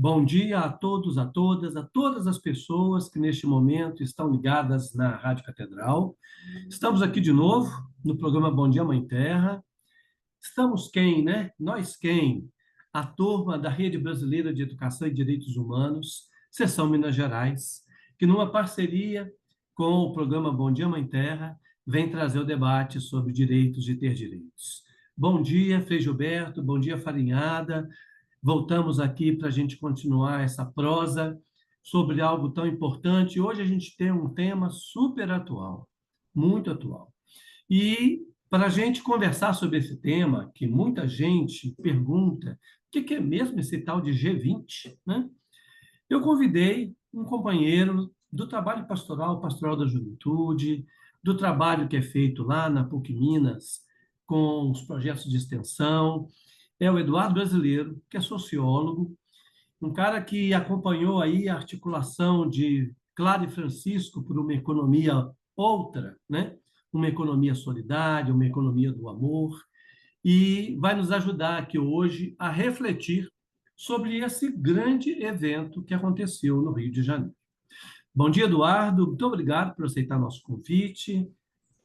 Bom dia a todos, a todas as pessoas que neste momento estão ligadas na Rádio Catedral. Estamos aqui de novo no programa Bom Dia Mãe Terra. Estamos quem, né? Nós quem? A turma da Rede Brasileira de Educação e Direitos Humanos, Seção Minas Gerais, que numa parceria com o programa Bom Dia Mãe Terra, vem trazer o debate sobre direitos de ter direitos. Bom dia, Frei Gilberto, bom dia, Farinhada. Voltamos aqui para a gente continuar essa prosa sobre algo tão importante. Hoje a gente tem um tema super atual, muito atual. E para a gente conversar sobre esse tema, que muita gente pergunta, o que é mesmo esse tal de G20, né? Eu convidei um companheiro do trabalho pastoral, Pastoral da Juventude, do trabalho que é feito lá na PUC Minas, com os projetos de extensão, é o Eduardo Brasileiro, que é sociólogo, um cara que acompanhou aí a articulação de Clara e Francisco por uma economia outra, né? Uma economia solidária, uma economia do amor, e vai nos ajudar aqui hoje a refletir sobre esse grande evento que aconteceu no Rio de Janeiro. Bom dia, Eduardo. Muito obrigado por aceitar nosso convite.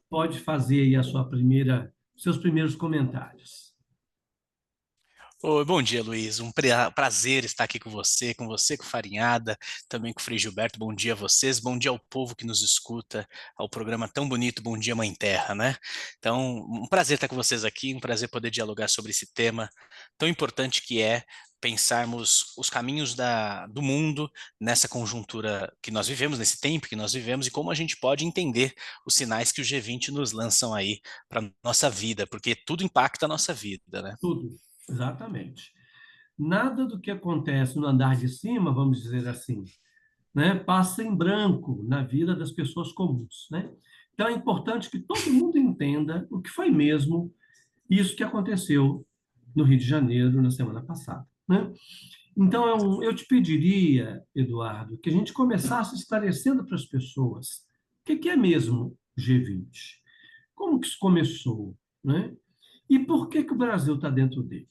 Pode fazer aí seus primeiros comentários. Oi, bom dia, Luiz. Prazer estar aqui com você, com Farinhada, também com o Frei Gilberto. Bom dia a vocês, bom dia ao povo que nos escuta, ao programa tão bonito, Bom Dia Mãe Terra, né? Então, um prazer estar com vocês aqui, um prazer poder dialogar sobre esse tema tão importante que é pensarmos os caminhos do mundo nessa conjuntura que nós vivemos, nesse tempo que nós vivemos, e como a gente pode entender os sinais que o G20 nos lançam aí para nossa vida, porque tudo impacta a nossa vida, né? Tudo, exatamente. Nada do que acontece no andar de cima, vamos dizer assim, né, passa em branco na vida das pessoas comuns, né? Então é importante que todo mundo entenda o que foi mesmo isso que aconteceu no Rio de Janeiro na semana passada, né? Então eu te pediria, Eduardo, que a gente começasse esclarecendo para as pessoas o que é mesmo G20, como que isso começou, né? E por que o Brasil está dentro dele?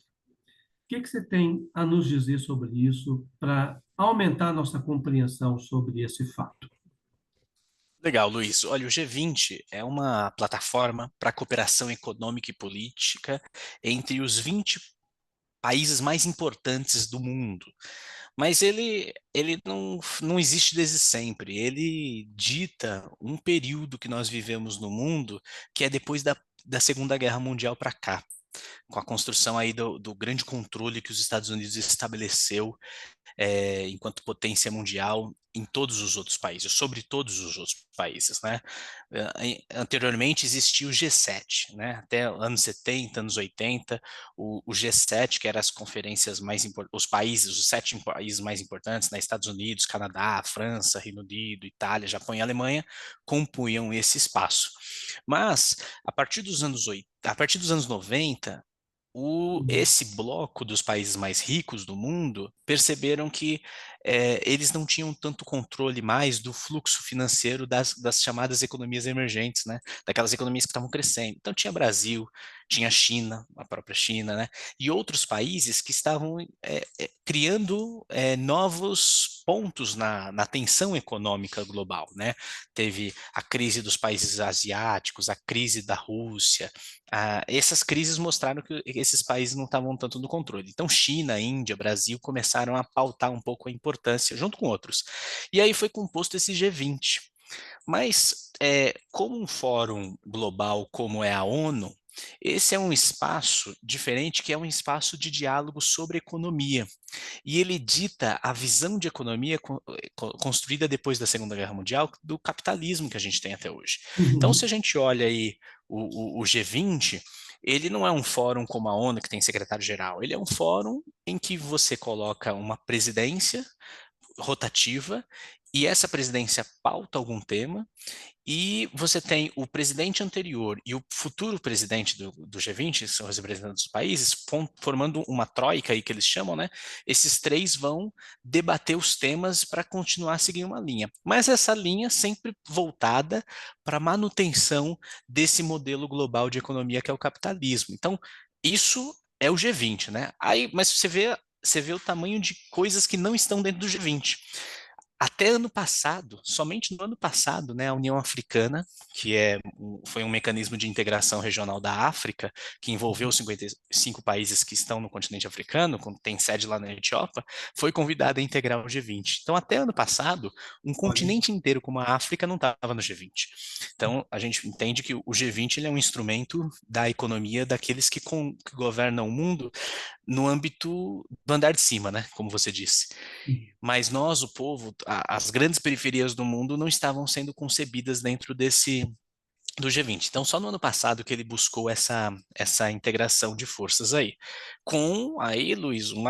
O que você tem a nos dizer sobre isso para aumentar a nossa compreensão sobre esse fato? Legal, Luiz. Olha, o G20 é uma plataforma para cooperação econômica e política entre os 20 países mais importantes do mundo. Mas ele não existe desde sempre. Ele dita um período que nós vivemos no mundo que é depois da Segunda Guerra Mundial para cá, com a construção aí do grande controle que os Estados Unidos estabeleceu enquanto potência mundial em todos os outros países, sobre todos os outros países, né? Anteriormente existia o G7, né? Até anos 70, anos 80, o G7, que eram as conferências mais importantes, os países, os 7 países mais importantes, né? Estados Unidos, Canadá, França, Reino Unido, Itália, Japão e Alemanha, compunham esse espaço. Mas, a partir dos anos 90, esse bloco dos países mais ricos do mundo perceberam que eles não tinham tanto controle mais do fluxo financeiro das chamadas economias emergentes, né? Daquelas economias que estavam crescendo. Então tinha Brasil, tinha China, a própria China, né? E outros países que estavam criando novos pontos na tensão econômica global, né? Teve a crise dos países asiáticos, a crise da Rússia, essas crises mostraram que esses países não estavam tanto no controle. Então, China, Índia, Brasil começaram a pautar um pouco a importância, junto com outros. E aí foi composto esse G20. Mas, como um fórum global como é a ONU, esse é um espaço diferente, que é um espaço de diálogo sobre economia. E ele dita a visão de economia construída depois da Segunda Guerra Mundial do capitalismo que a gente tem até hoje. Então, se a Uhum. gente olha aí o G20, ele não é um fórum como a ONU, que tem secretário-geral, ele é um fórum em que você coloca uma presidência rotativa e essa presidência pauta algum tema, e você tem o presidente anterior e o futuro presidente do G20, que são os representantes dos países, formando uma troika aí que eles chamam, né? Esses três vão debater os temas para continuar a seguir uma linha. Mas essa linha sempre voltada para a manutenção desse modelo global de economia que é o capitalismo. Então, isso é o G20, né? Aí, mas você vê você vê o tamanho de coisas que não estão dentro do G20. Até ano passado, somente no ano passado, né, a União Africana, foi um mecanismo de integração regional da África, que envolveu os 55 países que estão no continente africano, tem sede lá na Etiópia, foi convidada a integrar o G20. Então, até ano passado, um Olha, continente inteiro como a África não estava no G20. Então, a gente entende que o G20 ele é um instrumento da economia daqueles que governam o mundo no âmbito do andar de cima, né, como você disse. Mas nós, o povo, as grandes periferias do mundo não estavam sendo concebidas dentro do G20. Então, só no ano passado que ele buscou essa integração de forças aí. Com aí, Luiz, um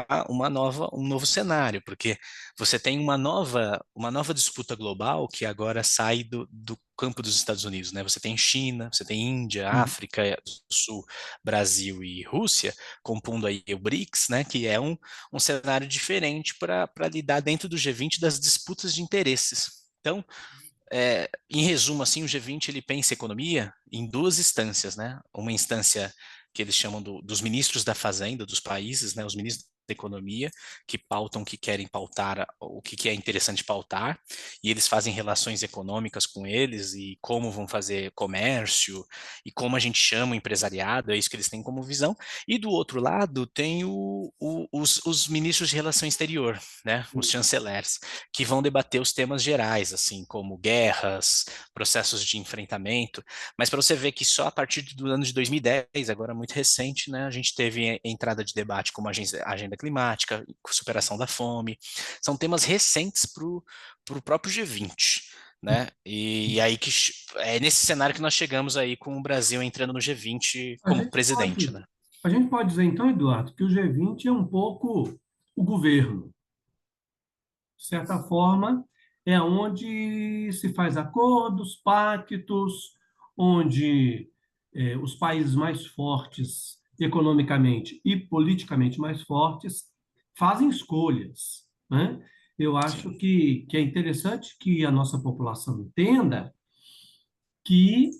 novo cenário, porque você tem uma nova disputa global que agora sai do campo dos Estados Unidos, né? Você tem China, você tem Índia, África do Sul, Brasil e Rússia, compondo aí o BRICS, né? Que é um cenário diferente para lidar dentro do G20 das disputas de interesses. Então, em resumo, assim, o G20 ele pensa economia em duas instâncias, né? Uma instância que eles chamam dos ministros da fazenda dos países, né? Os ministros da economia que pautam o que querem pautar, o que é interessante pautar, e eles fazem relações econômicas com eles e como vão fazer comércio e como a gente chama o empresariado, é isso que eles têm como visão. E do outro lado tem os ministros de relação exterior, né? Os chanceleres que vão debater os temas gerais, assim como guerras, processos de enfrentamento, mas para você ver que só a partir do ano de 2010, agora muito recente, né, a gente teve entrada de debate como agenda climática, superação da fome, são temas recentes para o próprio G20. Né? E aí que é nesse cenário que nós chegamos aí com o Brasil entrando no G20 a como gente presidente, pode, né? a gente pode dizer, então, Eduardo, que o G20 é um pouco o governo. De certa forma, é onde se faz acordos, pactos, onde os países mais fortes economicamente e politicamente mais fortes fazem escolhas, né? Eu acho Sim. que é interessante que a nossa população entenda que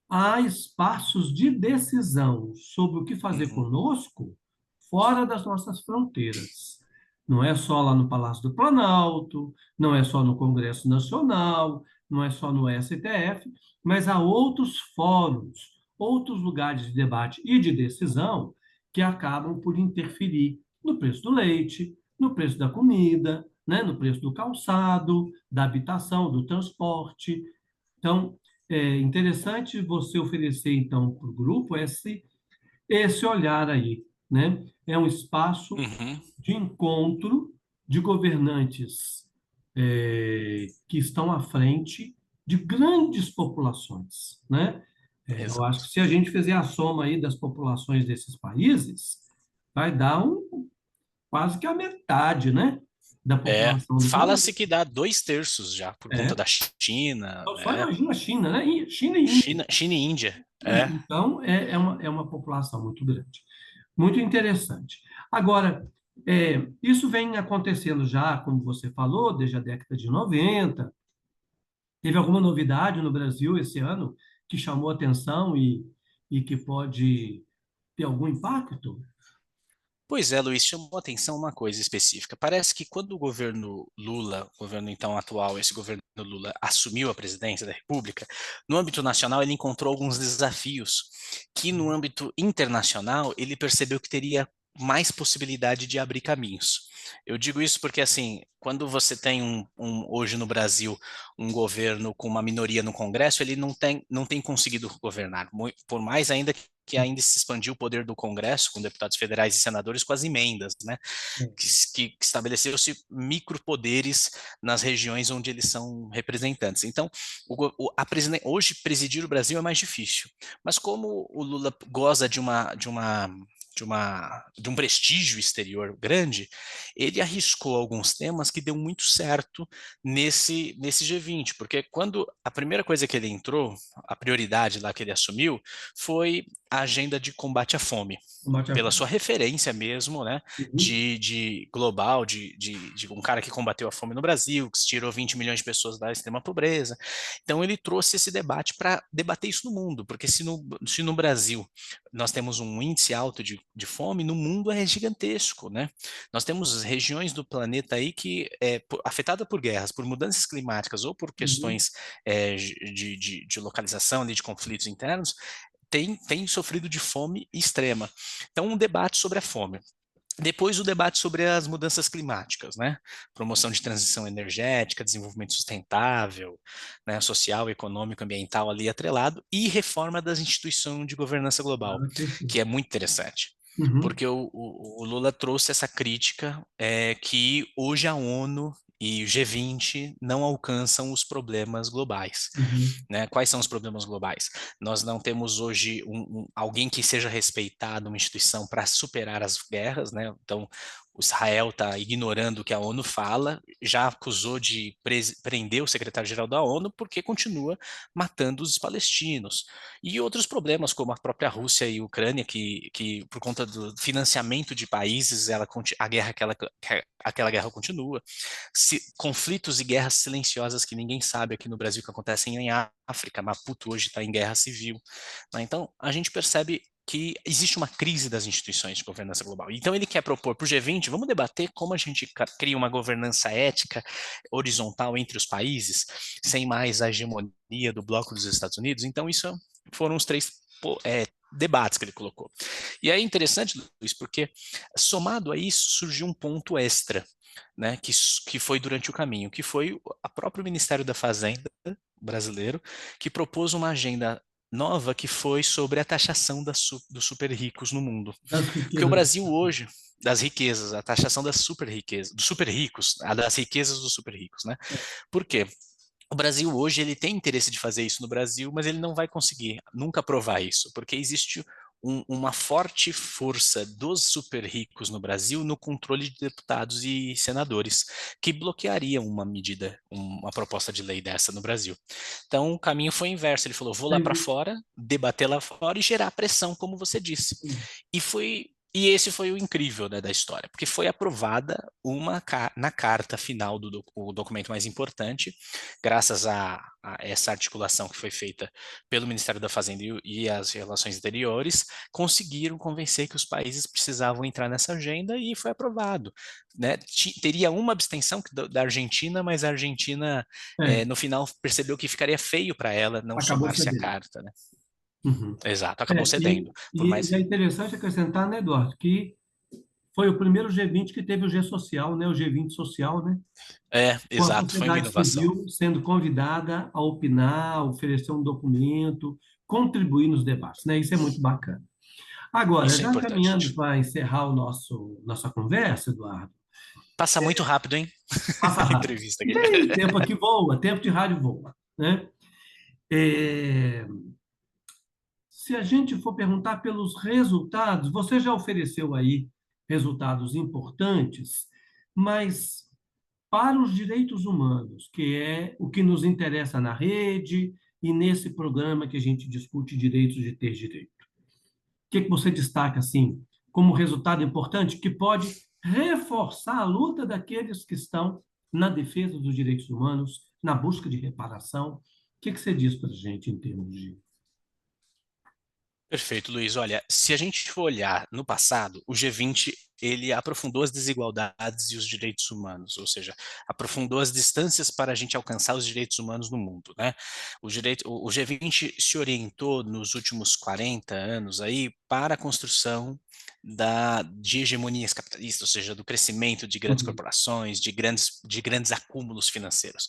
há espaços de decisão sobre o que fazer Uhum. conosco fora das nossas fronteiras. Não é só lá no Palácio do Planalto, não é só no Congresso Nacional, não é só no STF, mas há outros fóruns, outros lugares de debate e de decisão que acabam por interferir no preço do leite, no preço da comida, né, no preço do calçado, da habitação, do transporte. Então, é interessante você oferecer, então, para o grupo esse olhar aí, né? É um espaço Uhum. de encontro de governantes que estão à frente de grandes populações, né? Eu acho que Exato. se a gente fizer a soma aí das populações desses países, vai dar quase que a metade, né? Da população do Fala-se planeta. que dá 2/3 já, por conta É. da China, Só imagina a China, né? China e Índia. China e Índia. Então, é uma população muito grande. Muito interessante. Agora, isso vem acontecendo já, como você falou, desde a década de 90. Teve alguma novidade no Brasil esse ano que chamou atenção e que pode ter algum impacto? Pois é, Luiz, chamou atenção uma coisa específica. Parece que quando o governo Lula, o governo então atual, esse governo Lula, assumiu a presidência da República, no âmbito nacional ele encontrou alguns desafios que no âmbito internacional ele percebeu que teria mais possibilidade de abrir caminhos. Eu digo isso porque, assim, quando você tem hoje no Brasil um governo com uma minoria no Congresso, ele não tem conseguido governar, por mais ainda que ainda se expandiu o poder do Congresso com deputados federais e senadores com as emendas, né? Que estabeleceu-se micropoderes nas regiões onde eles são representantes. Então, hoje presidir o Brasil é mais difícil. Mas como o Lula goza de um prestígio exterior grande, ele arriscou alguns temas que deu muito certo nesse G20, porque quando a primeira coisa que ele entrou, a prioridade lá que ele assumiu, foi a agenda de combate à fome, Combate à pela fome. sua referência mesmo, né, Uhum. de global, de um cara que combateu a fome no Brasil, que tirou 20 milhões de pessoas da extrema pobreza. Então ele trouxe esse debate para debater isso no mundo, porque se no Brasil nós temos um índice alto de de fome no mundo é gigantesco, né? Nós temos regiões do planeta aí que é afetada por guerras, por mudanças climáticas ou por Uhum. questões de localização ali, de conflitos internos, tem sofrido de fome extrema. Então, um debate sobre a fome. Depois o debate sobre as mudanças climáticas, né? Promoção de transição energética, desenvolvimento sustentável, né? Social, econômico, ambiental ali atrelado, e reforma das instituições de governança global, Ah, perfeito. que é muito interessante. Uhum. Porque o Lula trouxe essa crítica que hoje a ONU e o G20 não alcançam os problemas globais, Uhum. né? Quais são os problemas globais? Nós não temos hoje alguém que seja respeitado, uma instituição para superar as guerras, né? Então, o Israel está ignorando o que a ONU fala, já acusou de prender o secretário-geral da ONU porque continua matando os palestinos. E outros problemas, como a própria Rússia e Ucrânia, que por conta do financiamento de países, a guerra, aquela guerra continua. Conflitos e guerras silenciosas que ninguém sabe aqui no Brasil que acontecem em África. Maputo hoje está em guerra civil, né? Então, a gente percebe que existe uma crise das instituições de governança global. Então, ele quer propor para o G20, vamos debater como a gente cria uma governança ética horizontal entre os países, sem mais a hegemonia do bloco dos Estados Unidos. Então, isso foram os três debates que ele colocou. E é interessante, Luiz, porque somado a isso surgiu um ponto extra, né, que foi durante o caminho, que foi o próprio Ministério da Fazenda brasileiro, que propôs uma agenda nova que foi sobre a taxação dos super ricos no mundo. Das Porque o riquezas. Brasil hoje, das riquezas, a taxação das super riquezas, dos super ricos, das riquezas dos super ricos, né? Por quê? O Brasil hoje ele tem interesse de fazer isso no Brasil, mas ele não vai conseguir nunca provar isso, porque existe uma forte força dos super ricos no Brasil no controle de deputados e senadores, que bloqueariam uma medida, uma proposta de lei dessa no Brasil. Então o caminho foi inverso. Ele falou: vou lá para Entendi. fora, debater lá fora e gerar pressão, como você disse. E esse foi o incrível, né, da história, porque foi aprovada na carta final o documento mais importante, graças a essa articulação que foi feita pelo Ministério da Fazenda e as Relações Exteriores, conseguiram convencer que os países precisavam entrar nessa agenda e foi aprovado, né? Teria uma abstenção da Argentina, mas a Argentina, É, no final, percebeu que ficaria feio para ela não acabou somar-se à cedendo. carta, né? Uhum. Exato, acabou É, cedendo. Por e mais. é interessante acrescentar, né, Eduardo, que foi o primeiro G20 que teve o G social, né, o G20 social, né, com a Exato, foi uma sociedade inovação. civil sendo convidada a opinar, oferecer um documento, contribuir nos debates, né? Isso é muito bacana. Agora, Isso é já caminhando importante. para encerrar o nossa conversa, Eduardo, Passa muito rápido, hein? passa A rápido. entrevista aqui. Bem, tempo aqui voa, tempo de rádio voa, né? É, se a gente for perguntar pelos resultados, você já ofereceu aí resultados importantes, mas para os direitos humanos, que é o que nos interessa na rede e nesse programa que a gente discute direitos de ter direito. O que você destaca assim como resultado importante que pode reforçar a luta daqueles que estão na defesa dos direitos humanos, na busca de reparação? O que você diz para a gente em termos de... Perfeito, Luiz. Olha, se a gente for olhar no passado, o G20 ele aprofundou as desigualdades e os direitos humanos, ou seja, aprofundou as distâncias para a gente alcançar os direitos humanos no mundo, né? O G20 se orientou nos últimos 40 anos aí para a construção de hegemonias capitalistas, ou seja, do crescimento de grandes Uhum, corporações, de grandes acúmulos financeiros.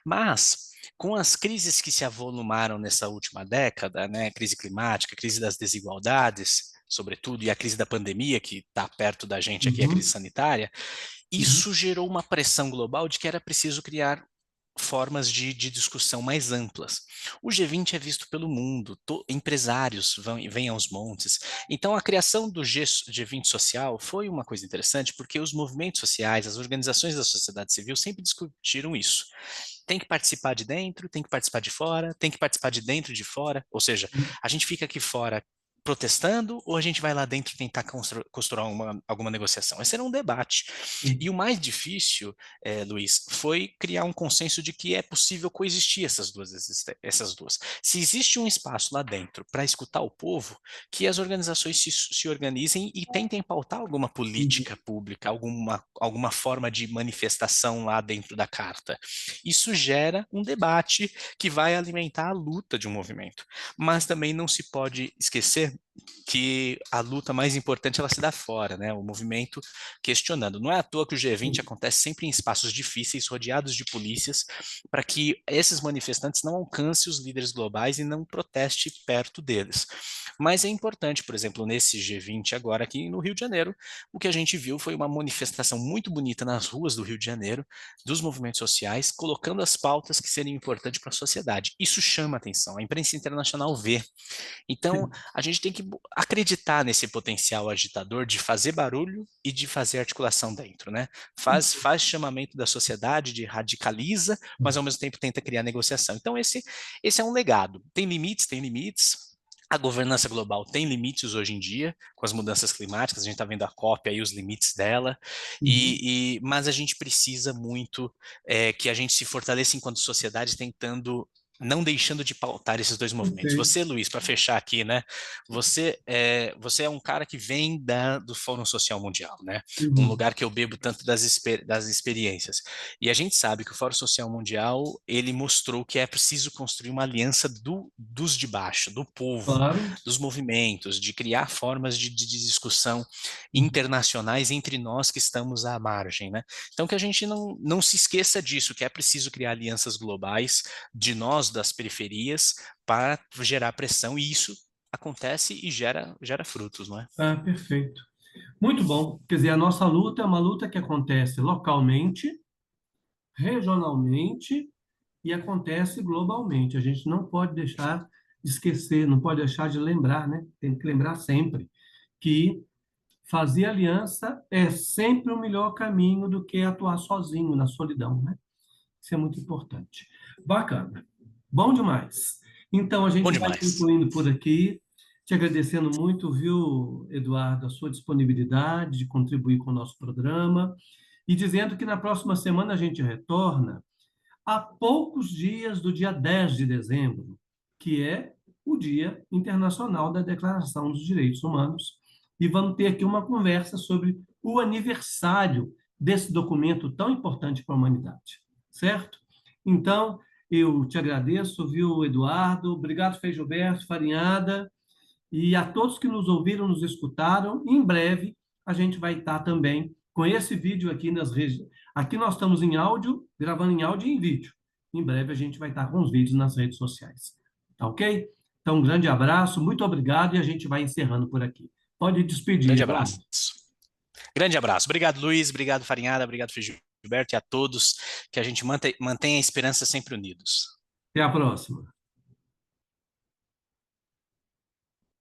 Mas com as crises que se avolumaram nessa última década, né, crise climática, crise das desigualdades, sobretudo, e a crise da pandemia, que está perto da gente aqui, a crise uhum, sanitária, uhum. isso gerou uma pressão global de que era preciso criar formas de discussão mais amplas. O G20 é visto pelo mundo, empresários vêm aos montes. Então, a criação do G20 social foi uma coisa interessante, porque os movimentos sociais, as organizações da sociedade civil sempre discutiram isso. Tem que participar de dentro, tem que participar de fora, tem que participar de dentro e de fora, ou seja, a gente fica aqui fora protestando ou a gente vai lá dentro tentar costurar alguma negociação? Esse era um debate. E o mais difícil, Luiz, foi criar um consenso de que é possível coexistir essas duas. Se existe um espaço lá dentro para escutar o povo, que as organizações se organizem e tentem pautar alguma política pública, alguma forma de manifestação lá dentro da carta. Isso gera um debate que vai alimentar a luta de um movimento. Mas também não se pode esquecer que a luta mais importante ela se dá fora, né? O movimento questionando. Não é à toa que o G20 acontece sempre em espaços difíceis, rodeados de polícias, para que esses manifestantes não alcancem os líderes globais e não proteste perto deles. Mas é importante, por exemplo, nesse G20 agora aqui no Rio de Janeiro, o que a gente viu foi uma manifestação muito bonita nas ruas do Rio de Janeiro, dos movimentos sociais, colocando as pautas que seriam importantes para a sociedade. Isso chama atenção, a imprensa internacional vê. Então, a gente tem que acreditar nesse potencial agitador de fazer barulho e de fazer articulação dentro, né? Faz chamamento da sociedade, de radicaliza, mas ao mesmo tempo tenta criar negociação. Então, esse é um legado. Tem limites, tem limites. A governança global tem limites hoje em dia, com as mudanças climáticas, a gente está vendo a COP aí, os limites dela, mas a gente precisa muito que a gente se fortaleça enquanto sociedade, tentando, não deixando de pautar esses dois movimentos. Você, Luiz, para fechar aqui, né? Você é um cara que vem do Fórum Social Mundial, né? Um lugar que eu bebo tanto das experiências. E a gente sabe que o Fórum Social Mundial, ele mostrou que é preciso construir uma aliança dos de baixo, do povo, Claro. dos movimentos, de criar formas de discussão internacionais entre nós que estamos à margem, né? Então que a gente não se esqueça disso, que é preciso criar alianças globais de nós das periferias para gerar pressão, e isso acontece e gera frutos, não é? Ah, perfeito. Muito bom. Quer dizer, a nossa luta é uma luta que acontece localmente, regionalmente e acontece globalmente. A gente não pode deixar de esquecer, não pode deixar de lembrar, né? Tem que lembrar sempre que fazer aliança é sempre o melhor caminho do que atuar sozinho, na solidão, né? Isso é muito importante. Bacana. Bom demais. Então, a Bom gente vai demais. concluindo por aqui, te agradecendo muito, viu, Eduardo, a sua disponibilidade de contribuir com o nosso programa e dizendo que na próxima semana a gente retorna a poucos dias do dia 10 de dezembro, que é o Dia Internacional da Declaração dos Direitos Humanos, e vamos ter aqui uma conversa sobre o aniversário desse documento tão importante para a humanidade, certo? Então, eu te agradeço, viu, Eduardo? Obrigado, Frei Gilberto, Farinhada, e a todos que nos ouviram, nos escutaram. Em breve, a gente vai estar também com esse vídeo aqui nas redes. Aqui nós estamos em áudio, gravando em áudio e em vídeo. Em breve, a gente vai estar com os vídeos nas redes sociais. Tá ok? Então, um grande abraço, muito obrigado, e a gente vai encerrando por aqui. Pode despedir, Grande Eduardo. abraço. Grande abraço. Obrigado, Luiz. Obrigado, Farinhada. Obrigado, Gilberto, e a todos. Que a gente mantenha a esperança sempre unidos. Até a próxima.